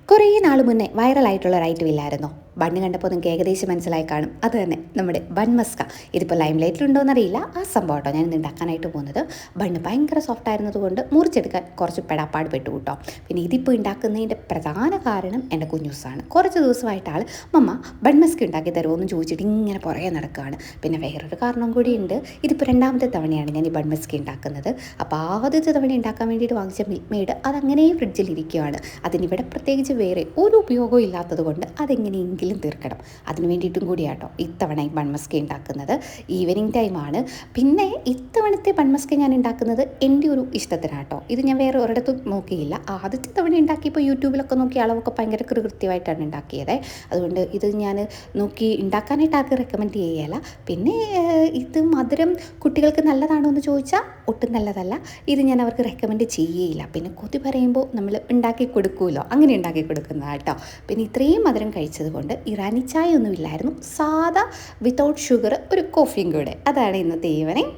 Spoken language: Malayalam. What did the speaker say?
കുറേ നാൾ മുന്നേ വൈറലായിട്ടുള്ള ഒരു ഐറ്റം ഇല്ലായിരുന്നോ? ബണ്ണ് കണ്ടപ്പോൾ നിങ്ങൾക്ക് ഏകദേശം മനസ്സിലായി കാണും. അത് തന്നെ നമ്മുടെ ബൺ മസ്ക. ഇതിപ്പോൾ ലൈം ലൈറ്റിലുണ്ടോയെന്നറിയില്ല. ആ സംഭവം കേട്ടോ ഞാൻ ഇന്ന് ഉണ്ടാക്കാനായിട്ട് പോകുന്നത്. ബണ്ണ് ഭയങ്കര സോഫ്റ്റ് ആയിരുന്നതുകൊണ്ട് മുറിച്ചെടുക്കാൻ കുറച്ച് പെടാപ്പാട് പെട്ടു കൂട്ടോ. പിന്നെ ഇതിപ്പോൾ ഉണ്ടാക്കുന്നതിൻ്റെ പ്രധാന കാരണം എൻ്റെ കുഞ്ഞൂസാണ്. കുറച്ച് ദിവസമായിട്ട് ആൾ മമ്മ ബൺ മസ്ക ഉണ്ടാക്കി തരുമോ എന്ന് ചോദിച്ചിട്ട് ഇങ്ങനെ പുറകെ നടക്കുകയാണ്. പിന്നെ വേറൊരു കാരണം കൂടിയുണ്ട്. ഇതിപ്പോൾ രണ്ടാമത്തെ തവണയാണ് ഞാൻ ഈ ബൺ മസ്ക ഉണ്ടാക്കുന്നത്. അപ്പോൾ ആദ്യത്തെ തവണ ഉണ്ടാക്കാൻ വേണ്ടിയിട്ട് വാങ്ങിച്ച മിൽക്ക് മെയ്ഡ് അതങ്ങനെ ഫ്രിഡ്ജിലിരിക്കുകയാണ്. അതിനിവിടെ പ്രത്യേകിച്ച് വേറെ ഒരു ഉപയോഗവും ഇല്ലാത്തത് കൊണ്ട് അതെങ്ങനെയെങ്കിലും തീർക്കണം. അതിന് വേണ്ടിയിട്ടും കൂടിയാട്ടോ ഇത്തവണ ഈ ബൺമസ്ക ഉണ്ടാക്കുന്നത്. ഈവനിങ് ടൈമാണ്. പിന്നെ ഇത്തവണത്തെ ബൺമസ്ക ഞാൻ ഉണ്ടാക്കുന്നത് എൻ്റെ ഒരു ഇഷ്ടത്തിനാട്ടോ. ഇത് ഞാൻ വേറെ ഒരിടത്തും നോക്കിയില്ല. ആദ്യത്തെ തവണ ഉണ്ടാക്കിയപ്പോൾ യൂട്യൂബിലൊക്കെ നോക്കി അളവൊക്കെ ഭയങ്കര കൃത്യമായിട്ടാണ് ഉണ്ടാക്കിയത്. അതുകൊണ്ട് ഇത് ഞാൻ നോക്കി ഉണ്ടാക്കാനായിട്ട് ആർക്കും റെക്കമെൻഡ് ചെയ്യല. പിന്നെ ഇത് മധുരം കുട്ടികൾക്ക് നല്ലതാണോ എന്ന് ചോദിച്ചാൽ ഒട്ടും നല്ലതല്ല. ഇത് ഞാൻ അവർക്ക് റെക്കമെൻഡ് ചെയ്യേയില്ല. പിന്നെ കൊതി പറയുമ്പോൾ നമ്മൾ ഉണ്ടാക്കി കൊടുക്കുമല്ലോ, അങ്ങനെ ഉണ്ടാക്കി കൊടുക്കുന്നതാണ് കേട്ടോ. പിന്നെ ഇത്രയും മധുരം കഴിച്ചത് കൊണ്ട് ഇറാനി ചായ ഒന്നുമില്ലായിരുന്നു. സാധാ വിത്തൗട്ട് ഷുഗർ ഒരു കോഫിയും കൂടെ. അതാണ് ഇന്നത്തെ ഈവനിങ്.